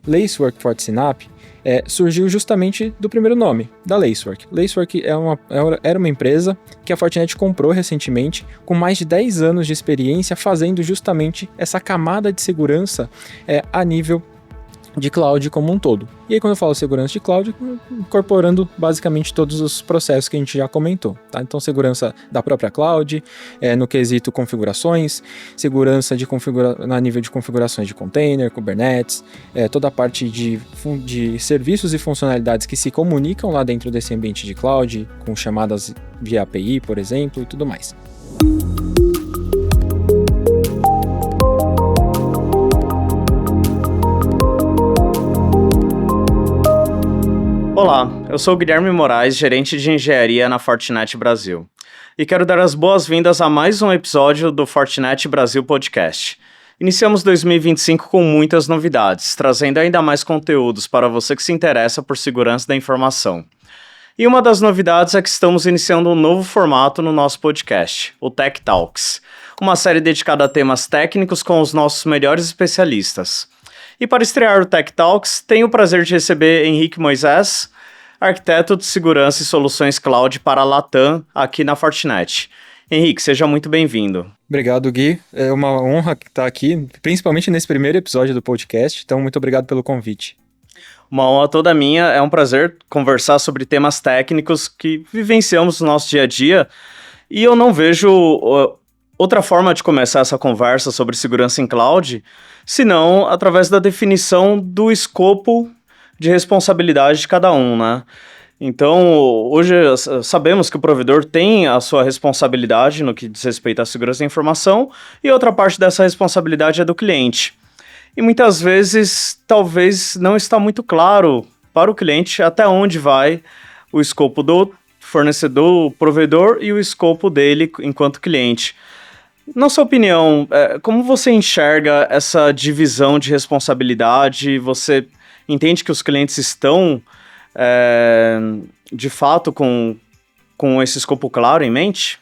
Lacework FortiSynap surgiu justamente do primeiro nome, da Lacework. Lacework era uma empresa que a Fortinet comprou recentemente, com mais de 10 anos de experiência fazendo justamente essa camada de segurança a nível de cloud como um todo. E aí, quando eu falo segurança de cloud, incorporando basicamente todos os processos que a gente já comentou, tá? Então, segurança da própria cloud, no quesito configurações, segurança na nível de configurações de container, Kubernetes, toda a parte de serviços e funcionalidades que se comunicam lá dentro desse ambiente de cloud, com chamadas via API, por exemplo, e tudo mais. Olá, eu sou o Guilherme Moraes, gerente de engenharia na Fortinet Brasil. E quero dar as boas-vindas a mais um episódio do Fortinet Brasil Podcast. Iniciamos 2025 com muitas novidades, trazendo ainda mais conteúdos para você que se interessa por segurança da informação. E uma das novidades é que estamos iniciando um novo formato no nosso podcast, o Tech Talks, uma série dedicada a temas técnicos com os nossos melhores especialistas. E para estrear o Tech Talks, tenho o prazer de receber Henrique Moisés, arquiteto de segurança e soluções cloud para a Latam, aqui na Fortinet. Henrique, seja muito bem-vindo. Obrigado, Gui. É uma honra estar aqui, principalmente nesse primeiro episódio do podcast, então muito obrigado pelo convite. Uma honra toda minha, é um prazer conversar sobre temas técnicos que vivenciamos no nosso dia a dia, e eu não vejo outra forma de começar essa conversa sobre segurança em cloud, senão através da definição do escopo de responsabilidade de cada um, né? Então, hoje sabemos que o provedor tem a sua responsabilidade no que diz respeito à segurança da informação, e outra parte dessa responsabilidade é do cliente. E muitas vezes, talvez não está muito claro para o cliente até onde vai o escopo do fornecedor, o provedor, e o escopo dele enquanto cliente. Na sua opinião, como você enxerga essa divisão de responsabilidade? Você entende que os clientes estão, de fato, com esse escopo claro em mente?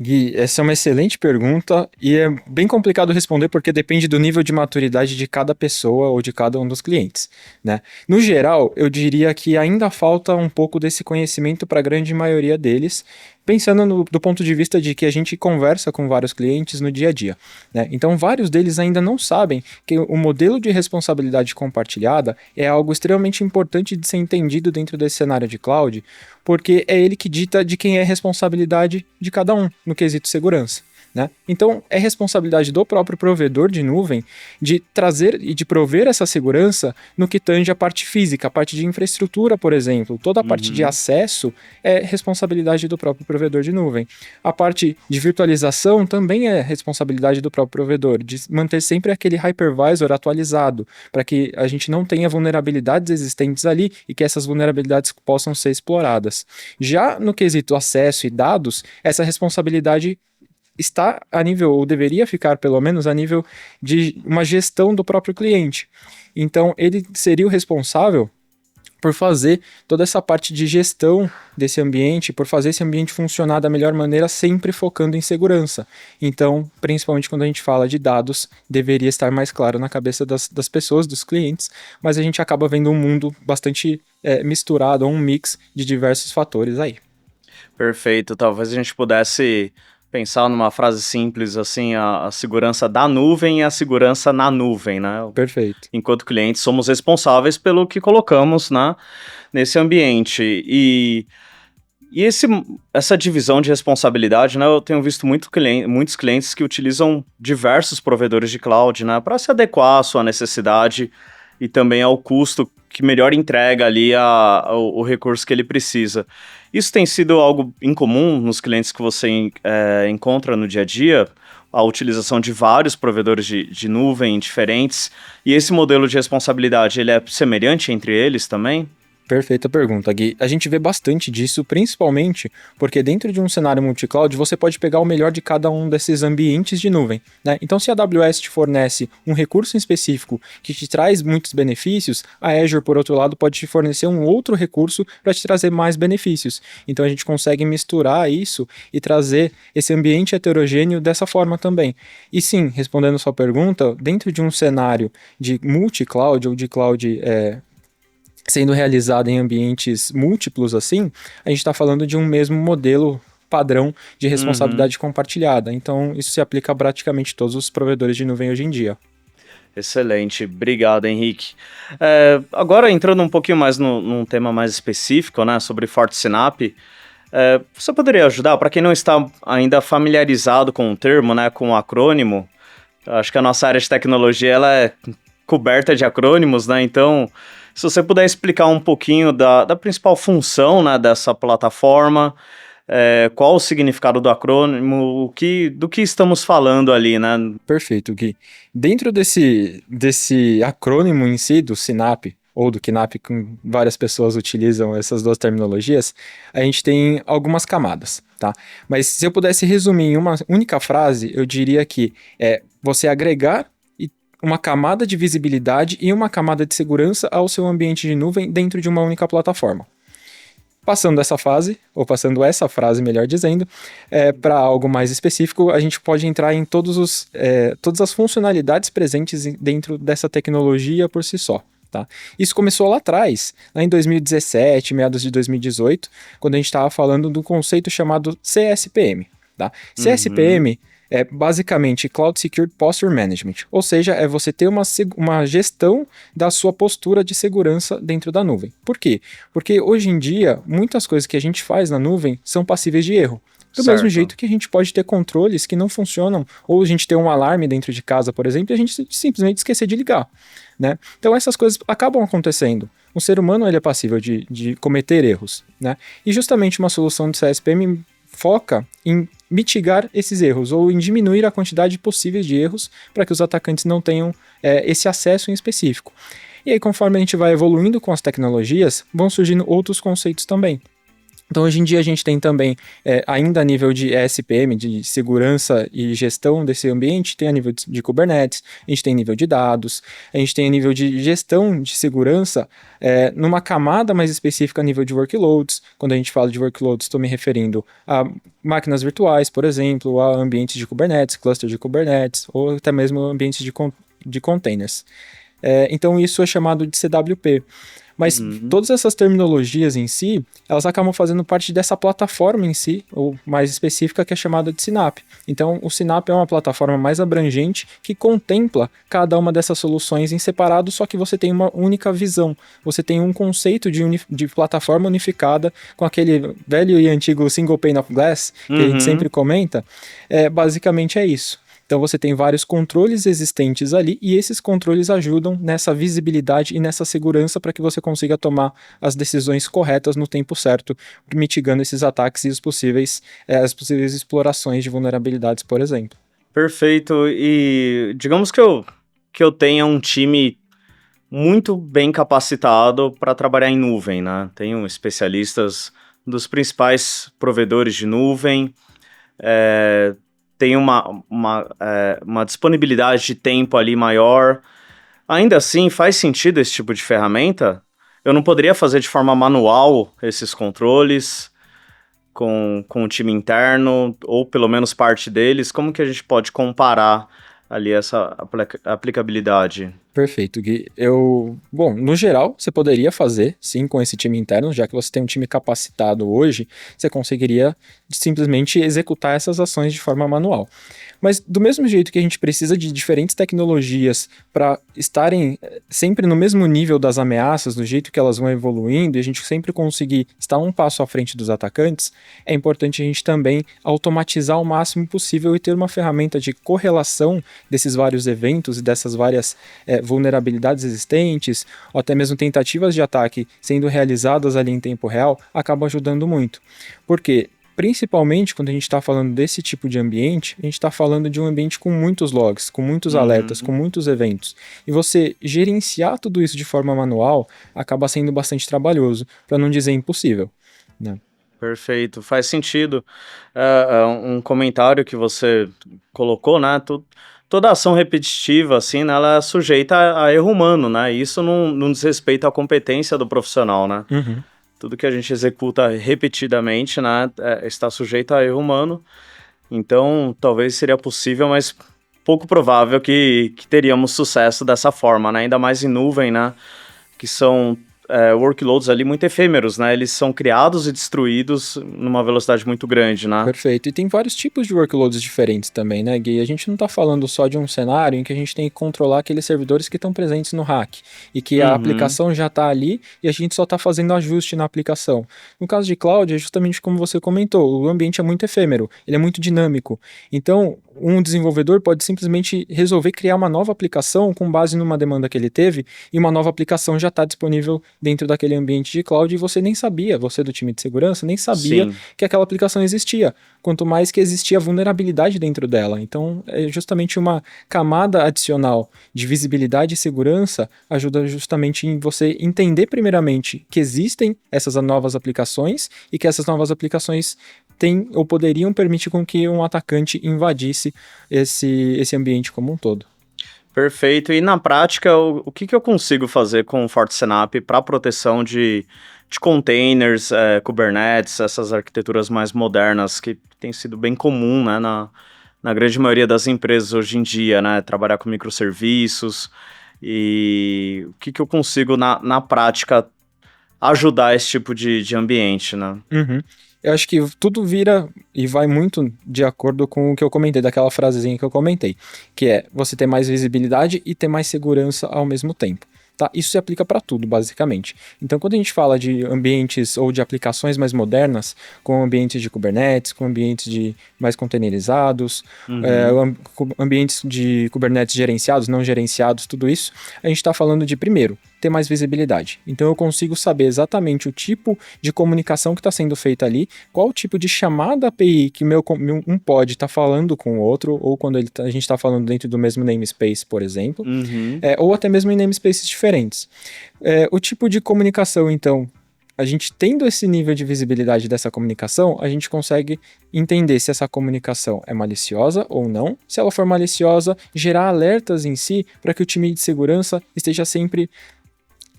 Gui, essa é uma excelente pergunta e é bem complicado responder porque depende do nível de maturidade de cada pessoa ou de cada um dos clientes, né? No geral, eu diria que ainda falta um pouco desse conhecimento para a grande maioria deles, pensando do ponto de vista de que a gente conversa com vários clientes no dia a dia, né? Então, vários deles ainda não sabem que o modelo de responsabilidade compartilhada é algo extremamente importante de ser entendido dentro desse cenário de cloud, porque é ele que dita de quem é a responsabilidade de cada um no quesito segurança, né? Então, é responsabilidade do próprio provedor de nuvem de trazer e de prover essa segurança no que tange a parte física, a parte de infraestrutura, por exemplo. Toda a parte de acesso é responsabilidade do próprio provedor de nuvem. A parte de virtualização também é responsabilidade do próprio provedor, de manter sempre aquele hypervisor atualizado, para que a gente não tenha vulnerabilidades existentes ali e que essas vulnerabilidades possam ser exploradas. Já no quesito acesso e dados, essa responsabilidade está a nível, ou deveria ficar pelo menos a nível de uma gestão do próprio cliente. Então, ele seria o responsável por fazer toda essa parte de gestão desse ambiente, por fazer esse ambiente funcionar da melhor maneira, sempre focando em segurança. Então, principalmente quando a gente fala de dados, deveria estar mais claro na cabeça das pessoas, dos clientes, mas a gente acaba vendo um mundo bastante misturado, um mix de diversos fatores aí. Perfeito, talvez a gente pudesse pensar numa frase simples assim, a segurança da nuvem e a segurança na nuvem, né? Perfeito. Enquanto clientes, somos responsáveis pelo que colocamos, né, nesse ambiente. E essa divisão de responsabilidade, né, eu tenho visto muitos clientes que utilizam diversos provedores de cloud, né, para se adequar à sua necessidade e também ao custo que melhor entrega ali o recurso que ele precisa. Isso tem sido algo incomum nos clientes que você encontra no dia a dia, a utilização de vários provedores de nuvem diferentes, e esse modelo de responsabilidade, ele é semelhante entre eles também? Perfeita pergunta, Gui. A gente vê bastante disso, principalmente porque dentro de um cenário multi-cloud você pode pegar o melhor de cada um desses ambientes de nuvem, né? Então, se a AWS te fornece um recurso em específico que te traz muitos benefícios, a Azure, por outro lado, pode te fornecer um outro recurso para te trazer mais benefícios. Então, a gente consegue misturar isso e trazer esse ambiente heterogêneo dessa forma também. E sim, respondendo a sua pergunta, dentro de um cenário de multi-cloud ou de cloud sendo realizado em ambientes múltiplos assim, a gente está falando de um mesmo modelo padrão de responsabilidade compartilhada. Então, isso se aplica a praticamente todos os provedores de nuvem hoje em dia. Excelente, obrigado, Henrique. Agora, entrando um pouquinho mais num tema mais específico, né, sobre FortiSynap, você poderia ajudar, para quem não está ainda familiarizado com o termo, né, com o acrônimo, acho que a nossa área de tecnologia ela é coberta de acrônimos, né, então, se você puder explicar um pouquinho da principal função, né, dessa plataforma, qual o significado do acrônimo, do que estamos falando ali, né? Perfeito, Gui. Dentro desse acrônimo em si, do SYNAP, ou do KNAP, com várias pessoas utilizam essas duas terminologias, a gente tem algumas camadas, tá? Mas se eu pudesse resumir em uma única frase, eu diria que é você agregar uma camada de visibilidade e uma camada de segurança ao seu ambiente de nuvem dentro de uma única plataforma. Passando essa fase, ou passando essa frase, melhor dizendo, para algo mais específico, a gente pode entrar em todas as funcionalidades presentes dentro dessa tecnologia por si só. Tá? Isso começou lá atrás, lá em 2017, meados de 2018, quando a gente estava falando do conceito chamado CSPM. Tá? CSPM é basicamente Cloud Secure Posture Management, ou seja, é você ter uma gestão da sua postura de segurança dentro da nuvem. Por quê? Porque hoje em dia, muitas coisas que a gente faz na nuvem são passíveis de erro. Do mesmo jeito que a gente pode ter controles que não funcionam, ou a gente ter um alarme dentro de casa, por exemplo, e a gente simplesmente esquecer de ligar. Né? Então essas coisas acabam acontecendo. O ser humano ele é passível de cometer erros. Né? E justamente uma solução do CSPM foca em mitigar esses erros ou em diminuir a quantidade possível de erros para que os atacantes não tenham esse acesso em específico. E aí, conforme a gente vai evoluindo com as tecnologias, vão surgindo outros conceitos também. Então, hoje em dia, a gente tem também, ainda a nível de ESPM, de segurança e gestão desse ambiente, tem a nível de Kubernetes, a gente tem nível de dados, a gente tem a nível de gestão de segurança, numa camada mais específica a nível de workloads. Quando a gente fala de workloads, estou me referindo a máquinas virtuais, por exemplo, a ambientes de Kubernetes, cluster de Kubernetes, ou até mesmo ambientes de containers. Então, isso é chamado de CWP. Mas todas essas terminologias em si, elas acabam fazendo parte dessa plataforma em si, ou mais específica, que é chamada de SYNAP. Então, o SYNAP é uma plataforma mais abrangente que contempla cada uma dessas soluções em separado, só que você tem uma única visão. Você tem um conceito de plataforma unificada com aquele velho e antigo single pane of glass, que a gente sempre comenta. Basicamente é isso. Então você tem vários controles existentes ali e esses controles ajudam nessa visibilidade e nessa segurança para que você consiga tomar as decisões corretas no tempo certo, mitigando esses ataques e as possíveis explorações de vulnerabilidades, por exemplo. Perfeito. E digamos que eu tenha um time muito bem capacitado para trabalhar em nuvem, né? Tenho especialistas dos principais provedores de nuvem, tem uma disponibilidade de tempo ali maior. Ainda assim, faz sentido esse tipo de ferramenta? Eu não poderia fazer de forma manual esses controles com o time interno, ou pelo menos parte deles? Como que a gente pode comparar ali essa aplicabilidade? Perfeito, Gui. Bom, no geral, você poderia fazer, sim, com esse time interno, já que você tem um time capacitado hoje, você conseguiria simplesmente executar essas ações de forma manual. Mas do mesmo jeito que a gente precisa de diferentes tecnologias para estarem sempre no mesmo nível das ameaças, do jeito que elas vão evoluindo, e a gente sempre conseguir estar um passo à frente dos atacantes, é importante a gente também automatizar o máximo possível e ter uma ferramenta de correlação desses vários eventos e dessas várias vulnerabilidades existentes, ou até mesmo tentativas de ataque sendo realizadas ali em tempo real, acaba ajudando muito. Por quê? Principalmente quando a gente está falando desse tipo de ambiente, a gente está falando de um ambiente com muitos logs, com muitos alertas, com muitos eventos. E você gerenciar tudo isso de forma manual acaba sendo bastante trabalhoso, para não dizer impossível, né? Perfeito, faz sentido. Um comentário que você colocou, né? Toda ação repetitiva, assim, né, ela é sujeita a erro humano, né? E isso não diz respeito à competência do profissional, né? Uhum. Tudo que a gente executa repetidamente, né, está sujeito a erro humano. Então, talvez seria possível, mas pouco provável que teríamos sucesso dessa forma, né? Ainda mais em nuvem, né? Que são workloads ali muito efêmeros, né? Eles são criados e destruídos numa velocidade muito grande, né? Perfeito. E tem vários tipos de workloads diferentes também, né, Gui? A gente não está falando só de um cenário em que a gente tem que controlar aqueles servidores que estão presentes no rack e que a aplicação já está ali e a gente só está fazendo ajuste na aplicação. No caso de cloud, é justamente como você comentou, o ambiente é muito efêmero, ele é muito dinâmico. Então, um desenvolvedor pode simplesmente resolver criar uma nova aplicação com base numa demanda que ele teve e uma nova aplicação já está disponível dentro daquele ambiente de cloud e você nem sabia, você do time de segurança nem sabia Sim. que aquela aplicação existia, quanto mais que existia vulnerabilidade dentro dela. Então, é justamente uma camada adicional de visibilidade e segurança ajuda justamente em você entender primeiramente que existem essas novas aplicações e que essas novas aplicações têm ou poderiam permitir com que um atacante invadisse esse ambiente como um todo. Perfeito. E na prática, o que eu consigo fazer com o FortiSnap para proteção de containers, Kubernetes, essas arquiteturas mais modernas que tem sido bem comum, né, na grande maioria das empresas hoje em dia, né, trabalhar com microserviços, e o que eu consigo na prática ajudar esse tipo de ambiente, né? Uhum. Eu acho que tudo vira e vai muito de acordo com o que eu comentei, daquela frasezinha que eu comentei, que é você ter mais visibilidade e ter mais segurança ao mesmo tempo. Tá? Isso se aplica para tudo, basicamente. Então, quando a gente fala de ambientes ou de aplicações mais modernas, com ambientes de Kubernetes, com ambientes mais containerizados, ambientes de Kubernetes gerenciados, não gerenciados, tudo isso, a gente está falando de, primeiro, ter mais visibilidade. Então eu consigo saber exatamente o tipo de comunicação que está sendo feita ali, qual o tipo de chamada API que um pod está falando com o outro, ou quando a gente está falando dentro do mesmo namespace, por exemplo, ou até mesmo em namespaces diferentes. O tipo de comunicação, então, a gente tendo esse nível de visibilidade dessa comunicação, a gente consegue entender se essa comunicação é maliciosa ou não. Se ela for maliciosa, gerar alertas em si para que o time de segurança esteja sempre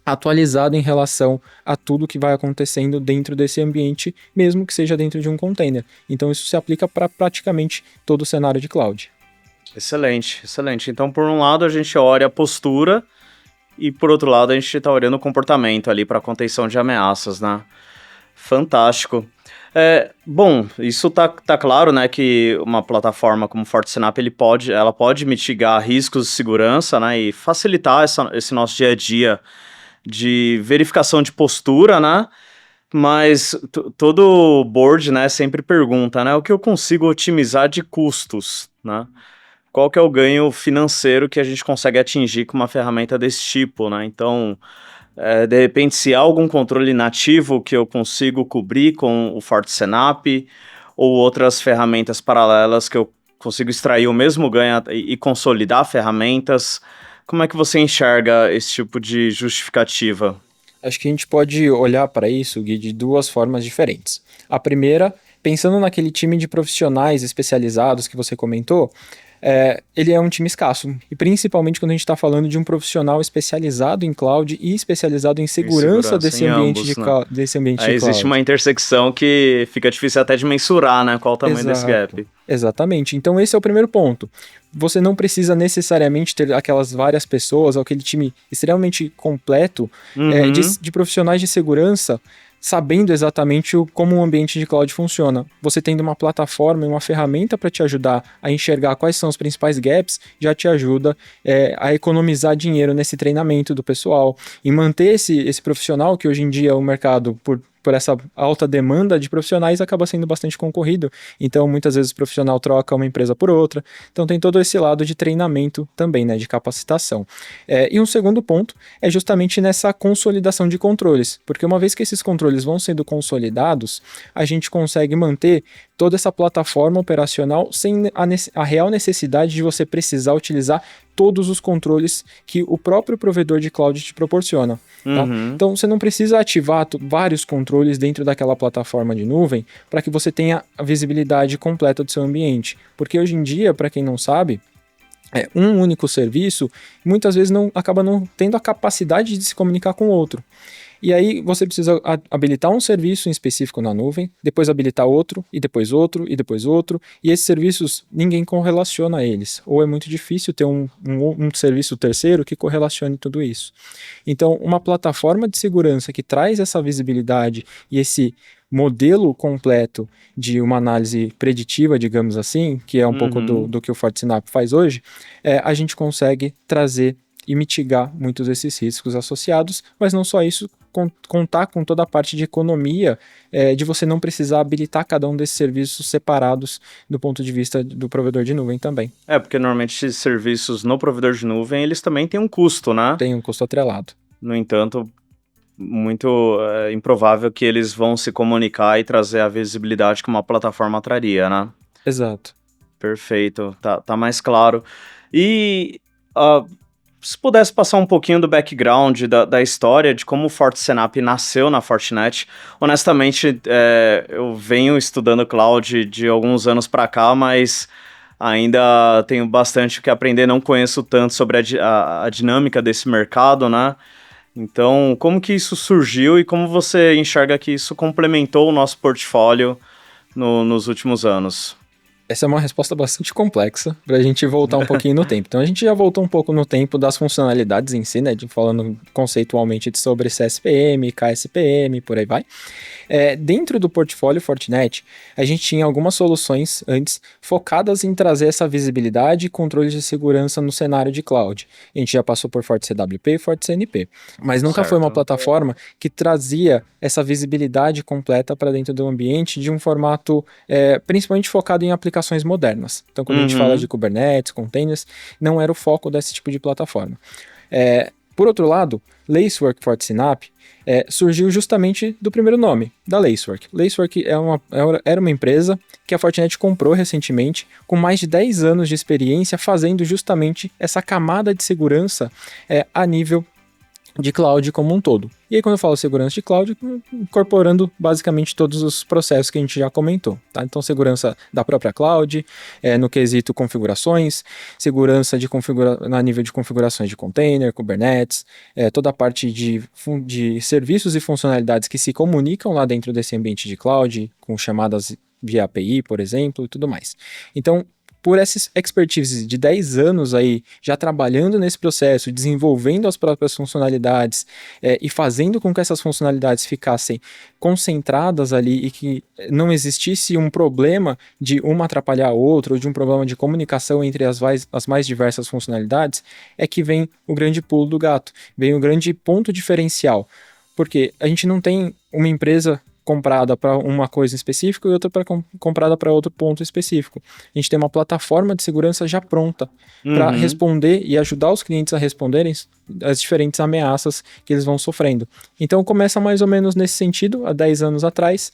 atualizado em relação a tudo que vai acontecendo dentro desse ambiente, mesmo que seja dentro de um container. Então isso se aplica para praticamente todo o cenário de cloud. Excelente, excelente. Então, por um lado, a gente olha a postura e, por outro lado, a gente está olhando o comportamento ali para contenção de ameaças, né? Fantástico. Bom, isso tá claro, né, que uma plataforma como o FortiSnap, ela pode mitigar riscos de segurança, né, e facilitar esse nosso dia a dia de verificação de postura, né? Mas todo board, né, sempre pergunta, né, o que eu consigo otimizar de custos, né? Qual que é o ganho financeiro que a gente consegue atingir com uma ferramenta desse tipo, né? Então, de repente, se há algum controle nativo que eu consigo cobrir com o FortiSnap ou outras ferramentas paralelas que eu consigo extrair o mesmo ganho e consolidar ferramentas. Como é que você enxerga esse tipo de justificativa? Acho que a gente pode olhar para isso, Gui, de duas formas diferentes. A primeira, pensando naquele time de profissionais especializados que você comentou, ele é um time escasso, e principalmente quando a gente está falando de um profissional especializado em cloud e especializado em segurança desse ambiente de cloud. Existe uma intersecção que fica difícil até de mensurar, né, qual o tamanho desse gap. Exatamente, então esse é o primeiro ponto. Você não precisa necessariamente ter aquelas várias pessoas, ou aquele time extremamente completo de profissionais de segurança, sabendo exatamente como o ambiente de cloud funciona. Você tendo uma plataforma e uma ferramenta para te ajudar a enxergar quais são os principais gaps, já te ajuda a economizar dinheiro nesse treinamento do pessoal e manter esse profissional que hoje em dia o mercado, por por essa alta demanda de profissionais, acaba sendo bastante concorrido. Então, muitas vezes o profissional troca uma empresa por outra. Então, tem todo esse lado de treinamento também, né, de capacitação. E um segundo ponto é justamente nessa consolidação de controles, porque uma vez que esses controles vão sendo consolidados, a gente consegue manter toda essa plataforma operacional sem a real necessidade de você precisar utilizar todos os controles que o próprio provedor de cloud te proporciona. Tá? Então, você não precisa ativar vários controles dentro daquela plataforma de nuvem para que você tenha a visibilidade completa do seu ambiente. Porque hoje em dia, para quem não sabe, um único serviço muitas vezes acaba não tendo a capacidade de se comunicar com o outro. E aí você precisa habilitar um serviço em específico na nuvem, depois habilitar outro, e depois outro, e depois outro, e esses serviços ninguém correlaciona a eles, ou é muito difícil ter um serviço terceiro que correlacione tudo isso. Então, uma plataforma de segurança que traz essa visibilidade e esse modelo completo de uma análise preditiva, digamos assim, que é um pouco do que o FortiSnap faz hoje, a gente consegue trazer e mitigar muitos desses riscos associados, mas não só isso, contar com toda a parte de economia, de você não precisar habilitar cada um desses serviços separados do ponto de vista do provedor de nuvem também. Porque normalmente esses serviços no provedor de nuvem, eles também têm um custo, né? Tem um custo atrelado. No entanto, muito improvável que eles vão se comunicar e trazer a visibilidade que uma plataforma traria, né? Exato. Perfeito, tá mais claro. E se pudesse passar um pouquinho do background, da história, de como o FortiSnap nasceu na Fortinet. Honestamente, eu venho estudando cloud de alguns anos para cá, mas ainda tenho bastante o que aprender, não conheço tanto sobre a dinâmica desse mercado, né? Então, como que isso surgiu e como você enxerga que isso complementou o nosso portfólio nos últimos anos? Essa é uma resposta bastante complexa para a gente voltar um pouquinho no tempo. Então, a gente já voltou um pouco no tempo das funcionalidades em si, né? Falando conceitualmente sobre CSPM, KSPM, por aí vai. Dentro do portfólio Fortinet, a gente tinha algumas soluções antes focadas em trazer essa visibilidade e controle de segurança no cenário de cloud. A gente já passou por FortiCWP e FortiCNP, mas nunca foi uma plataforma que trazia essa visibilidade completa para dentro do ambiente de um formato principalmente focado em aplicações modernas. Então, quando a gente fala de Kubernetes, containers, não era o foco desse tipo de plataforma. Por outro lado, Lacework FortiSnap surgiu justamente do primeiro nome, da Lacework. Lacework era uma empresa que a Fortinet comprou recentemente, com mais de 10 anos de experiência fazendo justamente essa camada de segurança a nível de cloud como um todo. E aí, quando eu falo segurança de cloud, incorporando basicamente todos os processos que a gente já comentou, tá? Então, segurança da própria cloud, no quesito configurações, segurança na nível de configurações de container, Kubernetes, toda a parte de serviços e funcionalidades que se comunicam lá dentro desse ambiente de cloud, com chamadas via API, por exemplo, e tudo mais. Então, por essa expertise de 10 anos aí, já trabalhando nesse processo, desenvolvendo as próprias funcionalidades e fazendo com que essas funcionalidades ficassem concentradas ali e que não existisse um problema de uma atrapalhar a outra ou de um problema de comunicação entre as mais diversas funcionalidades, é que vem o grande pulo do gato, vem o grande ponto diferencial. Porque a gente não tem uma empresa comprada para uma coisa específica e outra comprada para outro ponto específico. A gente tem uma plataforma de segurança já pronta para responder e ajudar os clientes a responderem as diferentes ameaças que eles vão sofrendo. Então começa mais ou menos nesse sentido, há 10 anos atrás,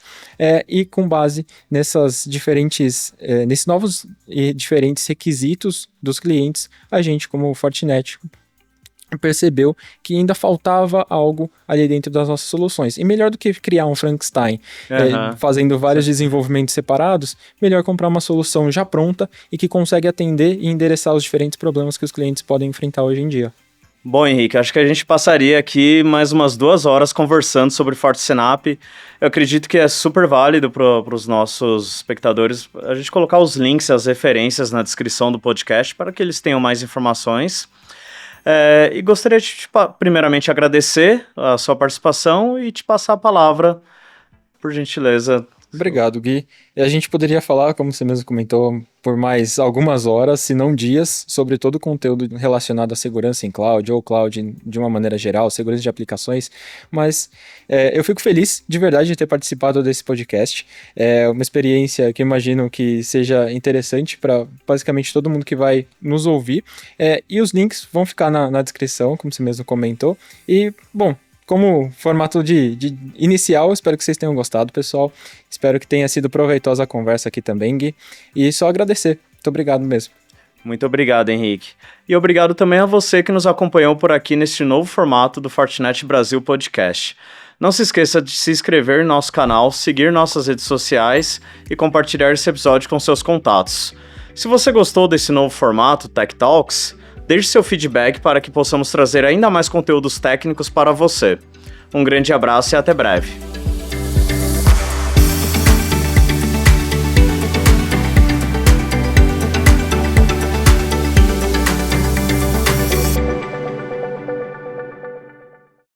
e com base nesses novos e diferentes requisitos dos clientes, a gente, como Fortinet, percebeu que ainda faltava algo ali dentro das nossas soluções. E melhor do que criar um Frankenstein fazendo vários desenvolvimentos separados, melhor comprar uma solução já pronta e que consegue atender e endereçar os diferentes problemas que os clientes podem enfrentar hoje em dia. Bom, Henrique, acho que a gente passaria aqui mais umas 2 horas conversando sobre FortiSnap. Eu acredito que é super válido para os nossos espectadores a gente colocar os links e as referências na descrição do podcast para que eles tenham mais informações. E gostaria de, primeiramente, agradecer a sua participação e te passar a palavra, por gentileza. Obrigado, Gui. E a gente poderia falar, como você mesmo comentou, por mais algumas horas, se não dias, sobre todo o conteúdo relacionado à segurança em cloud ou cloud de uma maneira geral, segurança de aplicações, mas eu fico feliz de verdade de ter participado desse podcast. É uma experiência que eu imagino que seja interessante para basicamente todo mundo que vai nos ouvir, e os links vão ficar na descrição, como você mesmo comentou, e, bom, como formato de inicial, espero que vocês tenham gostado, pessoal. Espero que tenha sido proveitosa a conversa aqui também, Gui. E só agradecer. Muito obrigado mesmo. Muito obrigado, Henrique. E obrigado também a você que nos acompanhou por aqui neste novo formato do Fortinet Brasil Podcast. Não se esqueça de se inscrever no nosso canal, seguir nossas redes sociais e compartilhar esse episódio com seus contatos. Se você gostou desse novo formato, Tech Talks, deixe seu feedback para que possamos trazer ainda mais conteúdos técnicos para você. Um grande abraço e até breve.